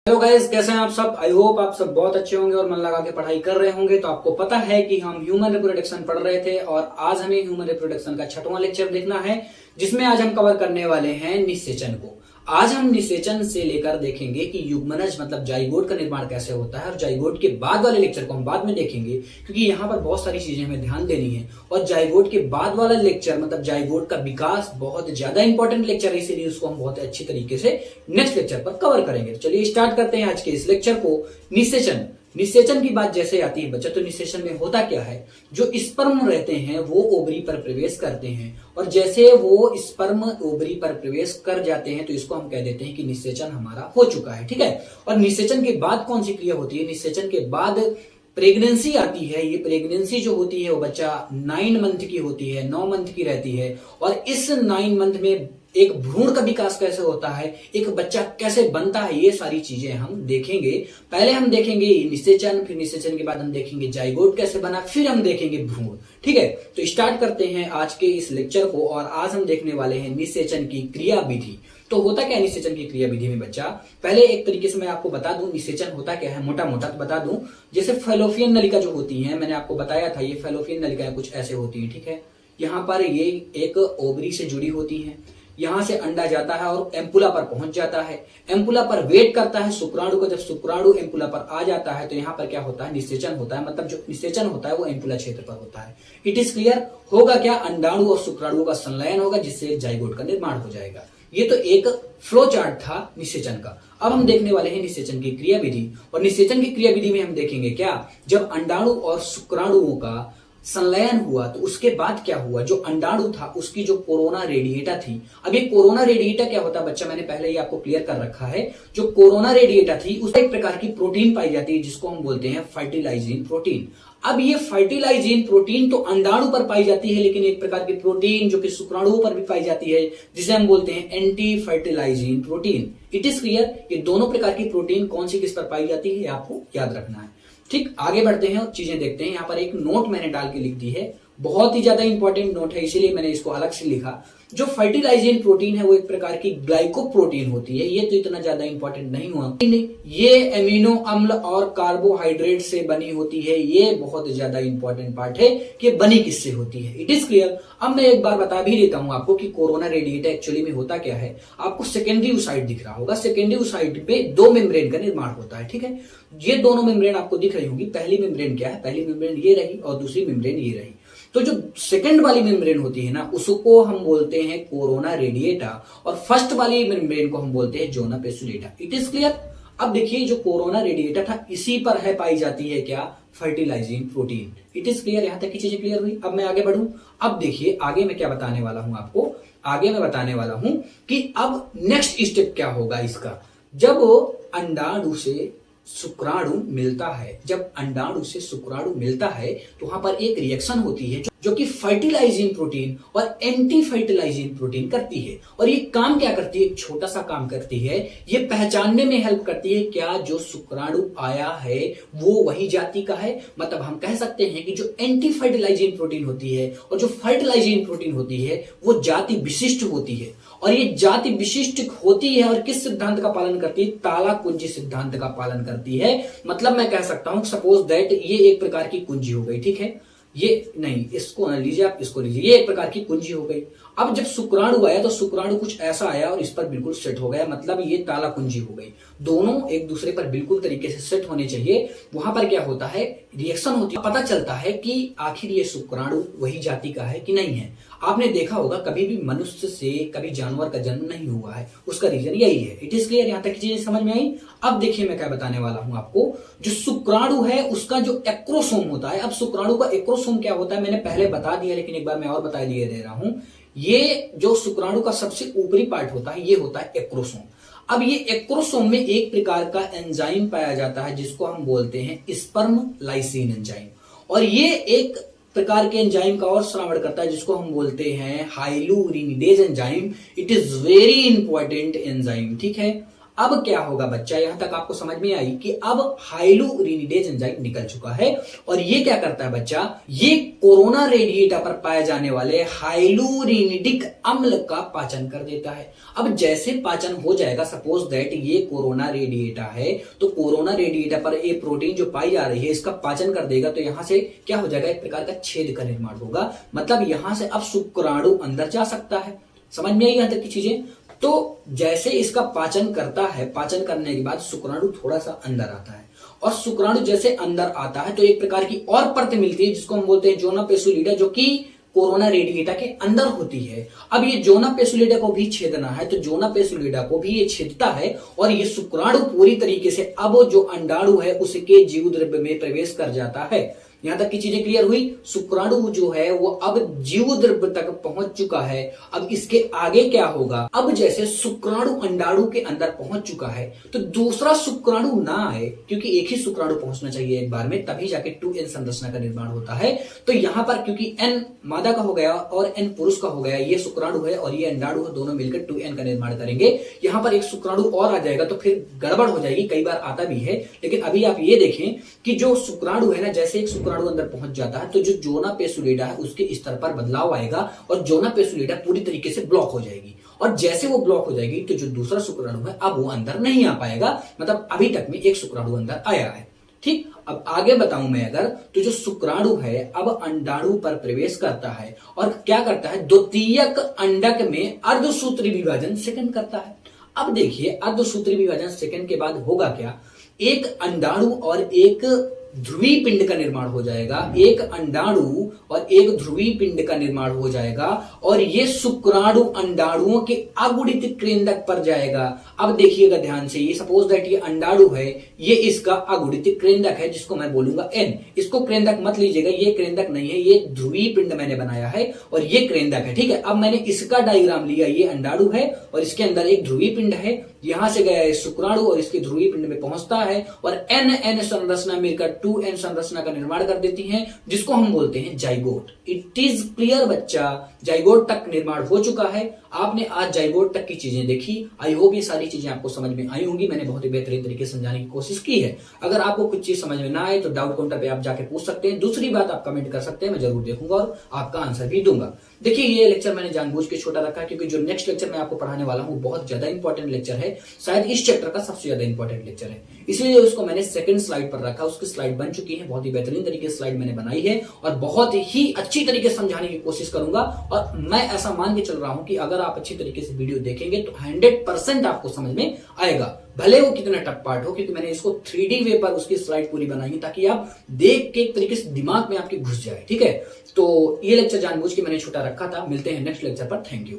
Hello guys, कैसे हैं आप सब। आई होप आप सब बहुत अच्छे होंगे और मन लगा के पढ़ाई कर रहे होंगे। तो आपको पता है कि हम ह्यूमन रिप्रोडक्शन पढ़ रहे थे और आज हमें ह्यूमन रिप्रोडक्शन का 6वां लेक्चर देखना है, जिसमें आज हम कवर करने वाले हैं निषेचन को। आज हम निषेचन से लेकर देखेंगे कि युग्मनज मतलब जाइगोट का निर्माण कैसे होता है, और जाइगोट के बाद वाले लेक्चर को हम बाद में देखेंगे, क्योंकि यहाँ पर बहुत सारी चीजें हमें ध्यान देनी है। और जाइगोट के बाद वाला लेक्चर मतलब जाइगोट का विकास बहुत ज्यादा इंपॉर्टेंट लेक्चर है, इसीलिए उसको हम बहुत अच्छी तरीके से नेक्स्ट लेक्चर पर कवर करेंगे। तो चलिए स्टार्ट करते हैं आज के इस लेक्चर को। निषेचन निषेचन की बात जैसे आती है बच्चा, तो निषेचन में होता क्या है, जो स्पर्म रहते हैं वो ओवरी पर प्रवेश करते हैं, और जैसे वो स्पर्म ओवरी पर प्रवेश कर जाते हैं तो इसको हम कह देते हैं कि निषेचन हमारा हो चुका है। ठीक है। और निषेचन के बाद कौन सी क्रिया होती है, निषेचन के बाद प्रेगनेंसी आती है। ये प्रेगनेंसी जो होती है वो बच्चा 9 मंथ की होती है, 9 मंथ की रहती है। और इस 9 मंथ में एक भ्रूण का विकास कैसे होता है, एक बच्चा कैसे बनता है, ये सारी चीजें हम देखेंगे। पहले हम देखेंगे निषेचन, फिर निषेचन के बाद हम देखेंगे जाइगोट कैसे बना, फिर हम देखेंगे भ्रूण। ठीक है। तो स्टार्ट करते हैं आज के इस लेक्चर को। और आज हम देखने वाले हैं निषेचन की क्रिया विधि। तो होता क्या है निषेचन की क्रिया विधि में बच्चा, पहले एक तरीके से मैं आपको बता दूं निषेचन होता क्या है, मोटा मोटा तो बता दूं। जैसे फैलोपियन नलिका जो होती है, मैंने आपको बताया था, ये फैलोपियन नलिकाएं कुछ ऐसे होती है। ठीक है। यहाँ पर ये एक ओवरी से जुड़ी होती है, यहां से अंडा जाता है और एम्पुला पर पहुंच जाता है। एम्पुला पर वेट करता है शुक्राणु को, जब शुक्राणु एम्पुला पर आ जाता है तो यहां पर क्या होता है, निषेचन होता है। मतलब जो निषेचन होता है वो एम्पुला क्षेत्र पर होता है। It is clear. होगा क्या, अंडाणु और शुक्राणु का संलयन होगा, जिससे जाइगोट का निर्माण हो जाएगा। ये तो एक फ्लो चार्ट था निषेचन का। अब हम देखने वाले हैं निषेचन की क्रिया विधि। और निषेचन की क्रिया विधि में हम देखेंगे क्या, जब अंडाणु और शुक्राणुओं का संलयन हुआ तो उसके बाद क्या हुआ, जो अंडाणु था उसकी जो कोरोना रेडिएटा थी। अब ये कोरोना रेडिएटा क्या होता है बच्चा, मैंने पहले ही आपको क्लियर कर रखा है। जो कोरोना रेडिएटा थी उसमें एक प्रकार की प्रोटीन पाई जाती है, जिसको हम बोलते हैं फर्टिलाइजिन प्रोटीन। अब ये फर्टिलाइजिन प्रोटीन तो अंडाणु पर पाई जाती है, लेकिन एक प्रकार की प्रोटीन जो कि शुक्राणुओं पर भी पाई जाती है, जिसे हम बोलते हैं anti fertilizin protein. It is clear. ये दोनों प्रकार की प्रोटीन कौन सी किस पर पाई जाती है आपको याद रखना है। ठीक, आगे बढ़ते हैं और चीजें देखते हैं। यहाँ पर एक नोट मैंने डाल के लिख दी है, बहुत ही ज्यादा इंपॉर्टेंट नोट है, इसीलिए मैंने इसको अलग से लिखा। जो फर्टिलाइजिन प्रोटीन है वो एक प्रकार की ग्लाइकोप्रोटीन होती है। ये तो इतना ज्यादा इंपॉर्टेंट नहीं हुआ, ये एमिनो अम्ल और कार्बोहाइड्रेट से बनी होती है। ये बहुत ज्यादा इंपॉर्टेंट पार्ट है कि बनी किससे होती है। It is clear. अब मैं एक बार बता भी देता हूं आपको कि कोरोना रेडिएटा एक्चुअली में होता क्या है। आपको सेकेंडरी ओसाइट दिख रहा होगा, सेकेंडरी ओसाइट पे 2 मेम्ब्रेन का निर्माण होता है। ठीक है। ये दोनों मेम्ब्रेन आपको दिख रही होंगी। पहली मेम्ब्रेन क्या है, पहली मेम्ब्रेन ये रही और दूसरी मेम्ब्रेन ये रही। तो जो सेकंड वाली मेम्ब्रेन होती है ना, उसको हम बोलते हैं कोरोना रेडिएटा, और फर्स्ट वाली मेम्ब्रेन को हम बोलते हैं zona pellucida. It is clear. अब देखिए जो कोरोना रेडिएटा था इसी पर है पाई जाती है क्या, fertilising protein. It is clear. यहां तक की चीजें क्लियर हुई। अब मैं आगे बढ़ूं। अब देखिए आगे मैं क्या बताने वाला हूं आपको, आगे मैं बताने वाला हूं कि अब नेक्स्ट स्टेप क्या होगा इसका। जब अंडाणु से शुक्राणु मिलता है, जब अंडाणु से शुक्राणु मिलता है तो वहां पर एक रिएक्शन होती है जो कि फर्टिलाइजिंग प्रोटीन और एंटी फर्टिलाइजिंग प्रोटीन करती है। और ये काम क्या करती है, एक छोटा सा काम करती है। ये पहचानने में हेल्प करती है क्या जो शुक्राणु आया है वो वही जाति का है। मतलब हम कह सकते हैं कि जो एंटी फर्टिलाइजिंग प्रोटीन होती है और जो फर्टिलाइजिंग प्रोटीन होती है वो जाति विशिष्ट होती है। और ये जाति विशिष्ट होती है और किस सिद्धांत का पालन करती है, ताला कुंजी सिद्धांत का पालन करती है। मतलब मैं कह सकता हूं सपोज दैट ये एक प्रकार की कुंजी हो गई। ठीक है। ये नहीं, इसको न लीजिए आप, इसको लीजिए, ये एक प्रकार की कुंजी हो गई। अब जब शुक्राणु आया तो शुक्राणु कुछ ऐसा आया और इस पर बिल्कुल सेट हो गया, मतलब ये ताला कुंजी हो गई। दोनों एक दूसरे पर बिल्कुल तरीके से सेट होने चाहिए। वहां पर क्या होता है, रिएक्शन होती है, पता चलता है कि आखिर ये शुक्राणु वही जाति का है कि नहीं है। आपने देखा होगा कभी भी मनुष्य से कभी जानवर का जन्म नहीं हुआ है, उसका रीजन यही है। It is clear. यहां तक की चीजें समझ में आई। अब देखिए मैं क्या बताने वाला हूं आपको। जो शुक्राणु है उसका जो एक्रोसोम होता है, अब शुक्राणु का एक्रोसोम क्या होता है मैंने पहले बता दिया, लेकिन एक बार मैं और बता दिए दे रहा हूं। ये जो शुक्राणु का सबसे ऊपरी पार्ट होता है ये होता है एक्रोसोम। अब ये एक्रोसोम में एक प्रकार का एंजाइम पाया जाता है जिसको हम बोलते हैं स्पर्म लाइसिन एंजाइम, और ये एक प्रकार के एंजाइम का और श्रवण करता है जिसको हम बोलते हैं hyaluronidase enzyme. It is very important enzyme. ठीक है। अब क्या होगा बच्चा, यहां तक आपको समझ में आई कि अब हाइलुरिनिडेज एंजाइम निकल चुका है और ये क्या करता है बच्चा, ये कोरोना रेडिएटा पर पाए जाने वाले हाइलुरिनिडिक अम्ल का पाचन कर देता है। अब जैसे पाचन हो जाएगा, सपोज दैट ये कोरोना रेडिएटा है, तो कोरोना रेडिएटा पर ये प्रोटीन जो पाई जा रही है इसका पाचन कर देगा, तो यहां से क्या हो जाएगा, एक प्रकार का छेद का निर्माण होगा। मतलब यहां से अब शुक्राणु अंदर जा सकता है। समझ में आई यहां तक की चीजें? तो जैसे इसका पाचन करता है, पाचन करने के बाद शुक्राणु थोड़ा सा अंदर आता है और शुक्राणु जैसे अंदर आता है तो एक प्रकार की और परत मिलती है जिसको हम बोलते हैं जोना पेसुलिडा, जो कि कोरोना रेडिएटा के अंदर होती है। अब ये जोना पेसुलिडा को भी छेदना है तो जोना पेसुलिडा को भी ये छेदता है और ये शुक्राणु पूरी तरीके से अब जो अंडाणु है उसके जीव द्रव्य में प्रवेश कर जाता है। यहां तक की चीजें क्लियर हुई। शुक्राणु जो है वो अब जीव द्रव्य तक पहुंच चुका है। अब इसके आगे क्या होगा, अब जैसे शुक्राणु अंडाणु के अंदर पहुंच चुका है तो दूसरा शुक्राणु ना आए, क्योंकि एक ही शुक्राणु पहुंचना चाहिए एक बार में, तभी जाके 2n संरचना का निर्माण होता है। तो यहां पर क्योंकि n मादा का हो गया और n पुरुष का हो गया, ये शुक्राणु है और ये अंडाणु है, दोनों मिलकर 2n का निर्माण करेंगे। यहां पर एक शुक्राणु और आ जाएगा तो फिर गड़बड़ हो जाएगी, कई बार आता भी है। लेकिन अभी आप ये देखें कि जो शुक्राणु है ना, जैसे एक शुक्राणु अंदर पहुंच जाता है तो जो जोना पेसुलिडा है उसके स्तर पर बदलाव आएगा और जोना पेसुलिडा पूरी तरीके से ब्लॉक हो जाएगी। और जैसे वो ब्लॉक हो जाएगी तो जो दूसरा शुक्राणु है अब वो अंदर नहीं आ पाएगा। मतलब अभी तक में एक शुक्राणु अंदर आया है। ठीक, अब आगे बताऊं मैं अगर, तो जो शुक्राणु है अब अंडाणु पर प्रवेश करता है और क्या करता है, द्वितीयक अंडक में अर्धसूत्री विभाजन सेकंड करता है। अब देखिए अर्धसूत्री विभाजन सेकंड के बाद होगा क्या, एक अंडाणु और एक ध्रुवी पिंड का निर्माण हो जाएगा, एक अंडाणु और एक ध्रुवी पिंड का निर्माण हो जाएगा और ये शुक्राणु अंडाणुओं के अगुणित केंद्रक पर जाएगा। अब देखिएगा ध्यान से, ये सपोज दैट ये अंडाणु है, ये इसका अगुणित केंद्रक है जिसको मैं बोलूंगा n। इसको केंद्रक मत लीजिएगा, ये केंद्रक नहीं है, ये ध्रुवी पिंड मैंने बनाया है और ये केंद्रक है। ठीक है, अब मैंने इसका डायग्राम लिया, ये अंडाणु है और इसके अंदर एक ध्रुवी पिंड है, यहां से गया शुक्राणु और इसके ध्रुवी पिंड में पहुंचता है और n संरचना मिलकर 2n संरचना का निर्माण कर देती हैं, जिसको हम बोलते हैं जाइगोट। इट इज क्लियर बच्चा, जाइगोट तक निर्माण हो चुका है। आपने आज जाइगोट तक की चीजें देखी। आई होप ये सारी चीजें आपको समझ में आई होंगी। मैंने बहुत ही बेहतरीन तरीके से समझाने की कोशिश की है। अगर आपको कुछ चीज समझ में ना आए तो डाउट काउंटर पे आप जाके पूछ सकते हैं। दूसरी बात, आप कमेंट कर सकते हैं, मैं जरूर देखूंगा और आपका आंसर भी दूंगा। देखिए ये लेक्चर मैंने जानबूझ के छोटा रखा है क्योंकि जो नेक्स्ट लेक्चर मैं आपको पढ़ाने वाला हूँ बहुत ज्यादा इंपॉर्टेंट लेक्चर है, शायद इस चैप्टर का सबसे ज्यादा इंपॉर्टेंट लेक्चर है, इसलिए उसको मैंने सेकंड स्लाइड पर रखा। उसकी स्लाइड बन चुकी है, बहुत ही बेहतरीन तरीके से स्लाइड मैंने बनाई है और बहुत ही अच्छी तरीके से समझाने की कोशिश करूंगा। और मैं ऐसा मान के चल रहा हूं कि अगर आप अच्छी तरीके से वीडियो देखेंगे तो 100% आपको समझ में आएगा, भले वो कितना टफ पार्ट हो, क्योंकि मैंने इसको 3D वे पर उसकी स्लाइड पूरी बनाई है ताकि आप देख के एक तरीके से दिमाग में आपके घुस जाए। ठीक है, तो ये लेक्चर जानबूझ के मैंने छोटा रखा था। मिलते हैं नेक्स्ट लेक्चर पर। Thank you.